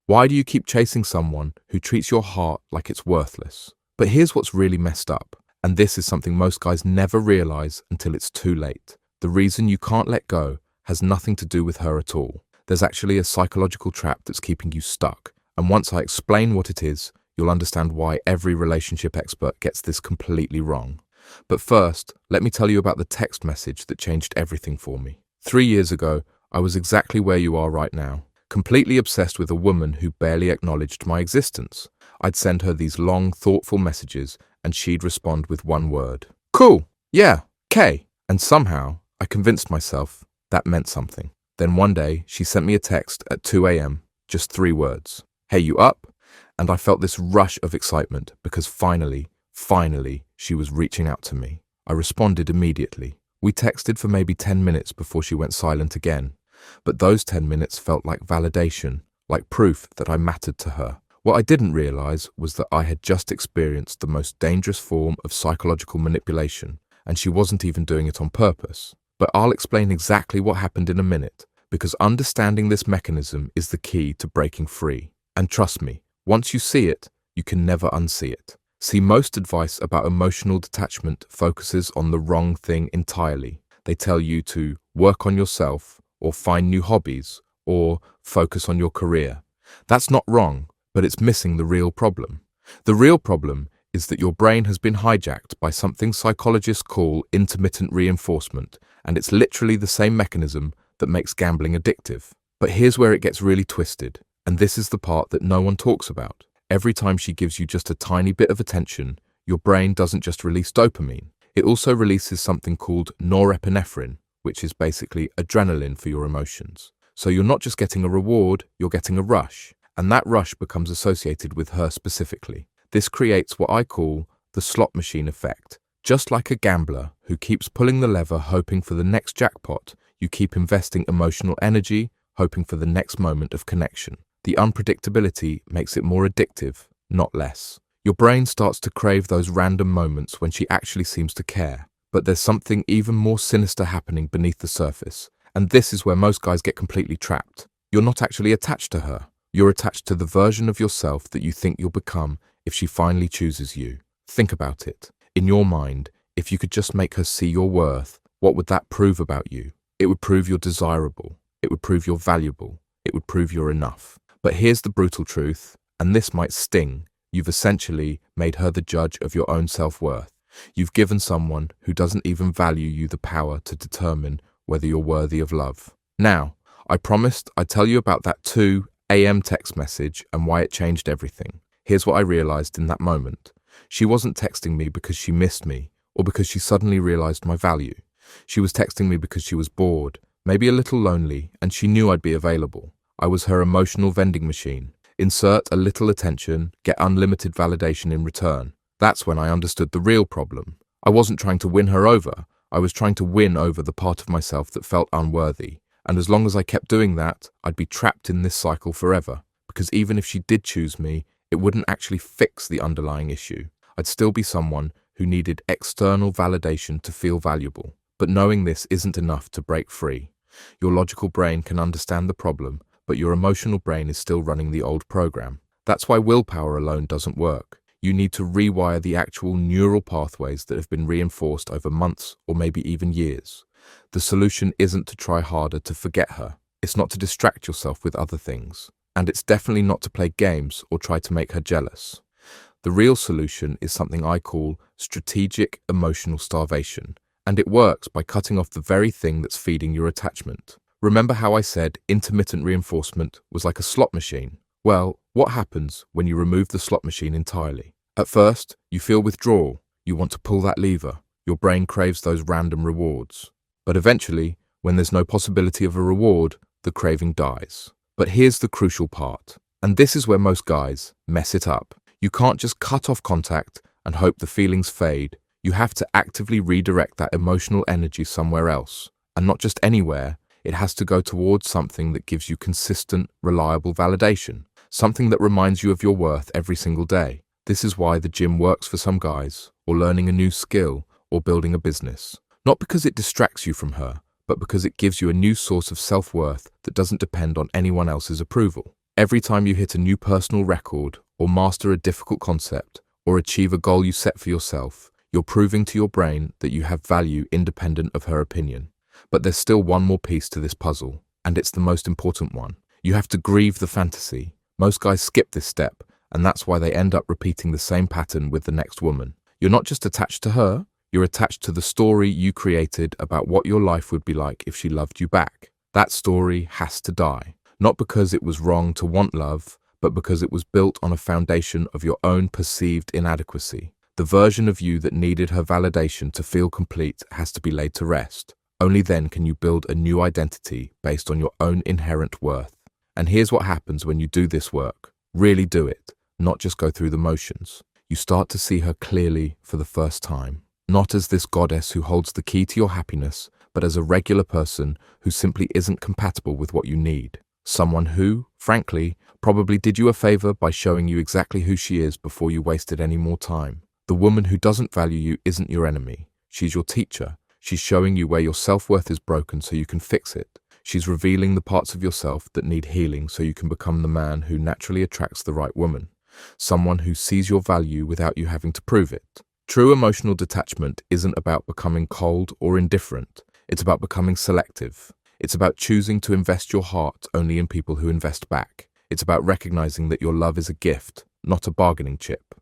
Why do you keep chasing someone who treats your heart like it's worthless? But here's what's really messed up, and this is something most guys never realize until it's too late. The reason you can't let go has nothing to do with her at all. There's actually a psychological trap that's keeping you stuck, and once I explain what it is, you'll understand why every relationship expert gets this completely wrong. But first, let me tell you about the text message that changed everything for me. 3 years ago, I was exactly where you are right now, completely obsessed with a woman who barely acknowledged my existence. I'd send her these long, thoughtful messages, and she'd respond with one word. Cool, yeah, K. And somehow, I convinced myself that meant something. Then one day, she sent me a text at 2 a.m., just 3 words. Hey, you up? And I felt this rush of excitement because finally, she was reaching out to me. I responded immediately. We texted for maybe 10 minutes before she went silent again. But those 10 minutes felt like validation, like proof that I mattered to her. What I didn't realize was that I had just experienced the most dangerous form of psychological manipulation, and she wasn't even doing it on purpose. But I'll explain exactly what happened in a minute, because understanding this mechanism is the key to breaking free. And trust me, once you see it, you can never unsee it. See, most advice about emotional detachment focuses on the wrong thing entirely. They tell you to work on yourself, or find new hobbies, or focus on your career. That's not wrong, but it's missing the real problem. The real problem is that your brain has been hijacked by something psychologists call intermittent reinforcement, and it's literally the same mechanism that makes gambling addictive. But here's where it gets really twisted, and this is the part that no one talks about. Every time she gives you just a tiny bit of attention, your brain doesn't just release dopamine. It also releases something called norepinephrine, which is basically adrenaline for your emotions. So you're not just getting a reward, you're getting a rush. And that rush becomes associated with her specifically. This creates what I call the slot machine effect. Just like a gambler who keeps pulling the lever hoping for the next jackpot, you keep investing emotional energy, hoping for the next moment of connection. The unpredictability makes it more addictive, not less. Your brain starts to crave those random moments when she actually seems to care. But there's something even more sinister happening beneath the surface. And this is where most guys get completely trapped. You're not actually attached to her. You're attached to the version of yourself that you think you'll become if she finally chooses you. Think about it. In your mind, if you could just make her see your worth, what would that prove about you? It would prove you're desirable. It would prove you're valuable. It would prove you're enough. But here's the brutal truth, and this might sting. You've essentially made her the judge of your own self-worth. You've given someone who doesn't even value you the power to determine whether you're worthy of love. Now, I promised I'd tell you about that 2 a.m. text message and why it changed everything. Here's what I realized in that moment. She wasn't texting me because she missed me or because she suddenly realized my value. She was texting me because she was bored, maybe a little lonely, and she knew I'd be available. I was her emotional vending machine. Insert a little attention, get unlimited validation in return. That's when I understood the real problem. I wasn't trying to win her over. I was trying to win over the part of myself that felt unworthy. And as long as I kept doing that, I'd be trapped in this cycle forever. Because even if she did choose me, it wouldn't actually fix the underlying issue. I'd still be someone who needed external validation to feel valuable. But knowing this isn't enough to break free. Your logical brain can understand the problem, but your emotional brain is still running the old program. That's why willpower alone doesn't work. You need to rewire the actual neural pathways that have been reinforced over months or maybe even years. The solution isn't to try harder to forget her. It's not to distract yourself with other things. And it's definitely not to play games or try to make her jealous. The real solution is something I call strategic emotional starvation. And it works by cutting off the very thing that's feeding your attachment. Remember how I said intermittent reinforcement was like a slot machine? Well, what happens when you remove the slot machine entirely? At first, you feel withdrawal. You want to pull that lever. Your brain craves those random rewards. But eventually, when there's no possibility of a reward, the craving dies. But here's the crucial part. And this is where most guys mess it up. You can't just cut off contact and hope the feelings fade. You have to actively redirect that emotional energy somewhere else. And not just anywhere. It has to go towards something that gives you consistent, reliable validation. Something that reminds you of your worth every single day. This is why the gym works for some guys, or learning a new skill, or building a business. Not because it distracts you from her, but because it gives you a new source of self-worth that doesn't depend on anyone else's approval. Every time you hit a new personal record, or master a difficult concept, or achieve a goal you set for yourself, you're proving to your brain that you have value independent of her opinion. But there's still one more piece to this puzzle, and it's the most important one. You have to grieve the fantasy. Most guys skip this step, and that's why they end up repeating the same pattern with the next woman. You're not just attached to her, you're attached to the story you created about what your life would be like if she loved you back. That story has to die, not because it was wrong to want love, but because it was built on a foundation of your own perceived inadequacy. The version of you that needed her validation to feel complete has to be laid to rest. Only then can you build a new identity based on your own inherent worth. And here's what happens when you do this work. Really do it, not just go through the motions. You start to see her clearly for the first time. Not as this goddess who holds the key to your happiness, but as a regular person who simply isn't compatible with what you need. Someone who, frankly, probably did you a favor by showing you exactly who she is before you wasted any more time. The woman who doesn't value you isn't your enemy. She's your teacher. She's showing you where your self-worth is broken so you can fix it. She's revealing the parts of yourself that need healing so you can become the man who naturally attracts the right woman. Someone who sees your value without you having to prove it. True emotional detachment isn't about becoming cold or indifferent. It's about becoming selective. It's about choosing to invest your heart only in people who invest back. It's about recognizing that your love is a gift, not a bargaining chip.